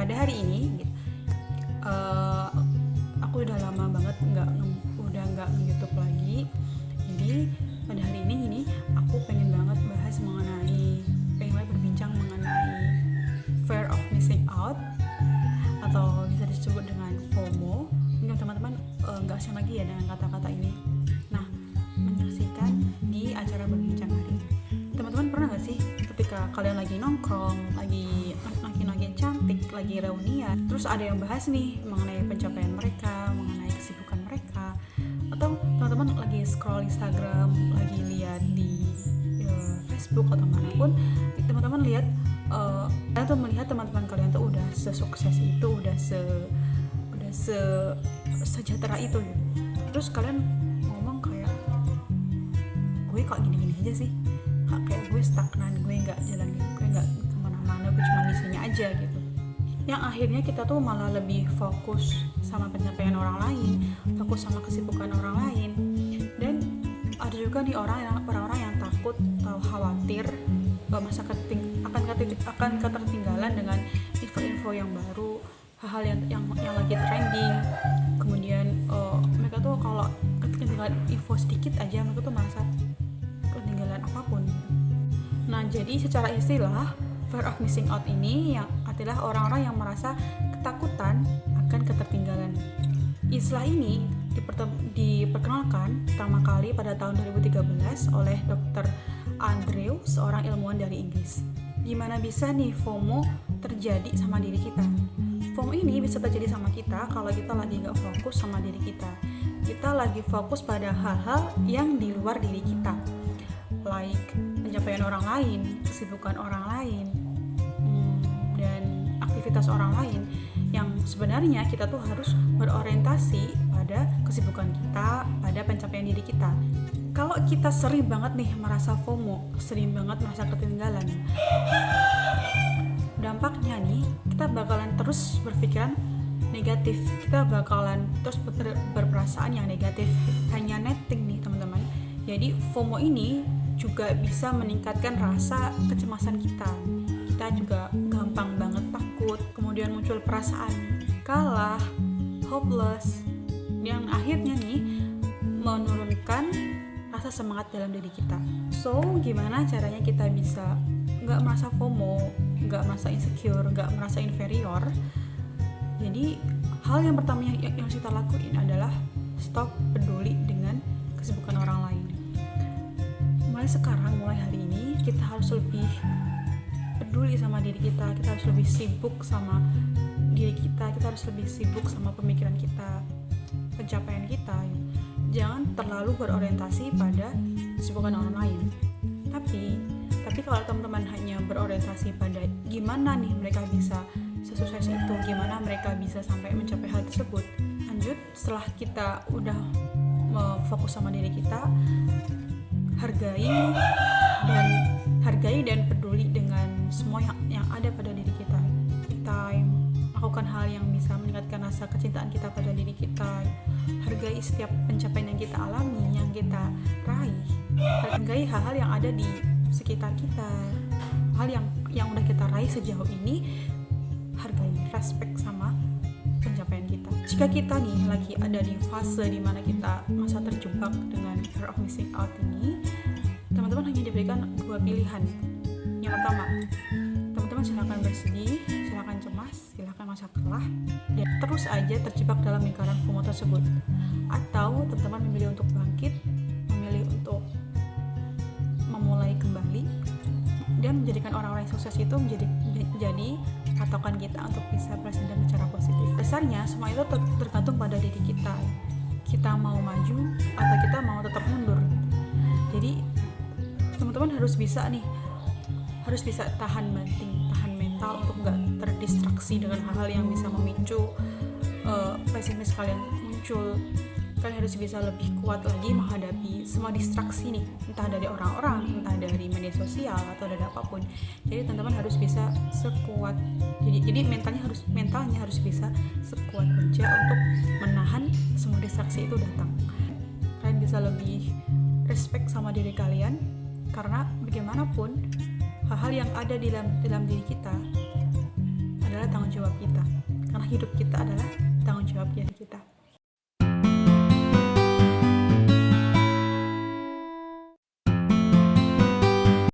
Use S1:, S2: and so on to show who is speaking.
S1: pada hari ini aku udah lama banget nggak nge-YouTube lagi. Jadi pada hari ini aku pengen banget berbincang mengenai fear of missing out, atau bisa disebut dengan FOMO. Mungkin teman-teman nggak asing lagi ya dengan kata-kata ini. Nah, menyaksikan di acara berbincang hari ini, teman-teman pernah nggak sih ketika kalian lagi nongkrong, lagi cantik, lagi reunian, terus ada yang bahas nih mengenai pencapaian mereka, mengenai kesibukan mereka, atau teman-teman lagi scroll Instagram, lagi lihat di Facebook atau manapun, teman-teman lihat kalian tuh melihat teman-teman kalian tuh udah sesukses itu, udah sejahtera itu gitu. Terus kalian ngomong kayak, gue kok gini-gini aja sih, kayak gue stagnan, gue nggak jalan gitu, gue nggak kemana-mana, gue cuma di sini aja gitu. Yang akhirnya kita tuh malah lebih fokus sama pencapaian orang lain, fokus sama kesibukan orang lain. Dan ada juga nih orang-orang yang takut atau khawatir akan ketertinggalan dengan info-info yang baru, hal-hal yang lagi trending. Kemudian mereka tuh kalau ketinggalan info sedikit aja, mereka tuh merasa ketinggalan apapun. Nah, jadi secara istilah fear of missing out ini yang adalah orang-orang yang merasa ketakutan akan ketertinggalan. Istilah ini diperkenalkan pertama kali pada tahun 2013 oleh Dr. Andrew, seorang ilmuwan dari Inggris. Gimana bisa nih FOMO terjadi sama diri kita? FOMO ini bisa terjadi sama kita kalau kita lagi gak fokus sama diri kita. Kita lagi fokus pada hal-hal yang di luar diri kita, like pencapaian orang lain, kesibukan orang lain, dan aktivitas orang lain, yang sebenarnya kita tuh harus berorientasi pada kesibukan kita, pada pencapaian diri kita. Kalau kita sering banget nih merasa FOMO, sering banget merasa ketinggalan, dampaknya nih kita bakalan terus berpikiran negatif, kita bakalan terus berperasaan yang negatif, hanya netting nih teman-teman. Jadi FOMO ini juga bisa meningkatkan rasa kecemasan kita. Kita juga gampang banget takut, kemudian muncul perasaan kalah, hopeless, yang akhirnya nih menurunkan rasa semangat dalam diri kita. So, gimana caranya kita bisa nggak merasa FOMO, nggak merasa insecure, nggak merasa inferior? Jadi, hal yang pertama yang harus kita lakuin adalah stop peduli dengan kesibukan orang lain. Mulai hari ini kita harus lebih peduli sama diri kita harus lebih sibuk sama diri kita harus lebih sibuk sama pemikiran kita, pencapaian kita. Jangan terlalu berorientasi pada kesibukan orang lain. Tapi kalau teman-teman hanya berorientasi pada gimana nih mereka bisa sesukses itu, gimana mereka bisa sampai mencapai hal tersebut, lanjut setelah kita udah fokus sama diri kita, hargai dan peduli dengan semua yang ada pada diri kita. Lakukan hal yang bisa meningkatkan rasa kecintaan kita pada diri kita. Hargai setiap pencapaian yang kita alami, yang kita raih. Hargai hal-hal yang ada di sekitar kita, hal yang udah kita raih sejauh ini. Hargai, respect sama pencapaian kita. Jika kita nih lagi ada di fase dimana kita masa terjebak dengan fear of missing out ini, teman-teman hanya diberikan dua pilihan. Yang pertama, teman-teman silakan bersedih, silakan cemas, silakan merasa kalah, dan terus aja terjebak dalam lingkaran FOMO tersebut. Atau teman-teman memilih untuk bangkit, memilih untuk memulai kembali, dan menjadikan orang-orang yang sukses itu menjadi patokan kita untuk bisa presiden secara positif. Dasarnya semua itu tergantung pada diri kita. Kita mau maju atau kita mau tetap mundur. Jadi teman-teman harus bisa tahan mental untuk nggak terdistraksi dengan hal-hal yang bisa memicu pesimis kalian muncul. Kalian harus bisa lebih kuat lagi menghadapi semua distraksi nih, entah dari orang-orang, entah dari media sosial, atau dari apapun. Jadi teman-teman harus bisa sekuat, jadi mentalnya harus bisa sekuat baja untuk menahan semua distraksi itu datang. Kalian bisa lebih respect sama diri kalian, karena bagaimanapun hal-hal yang ada di dalam diri kita adalah tanggung jawab kita, karena hidup kita adalah tanggung jawab diri kita.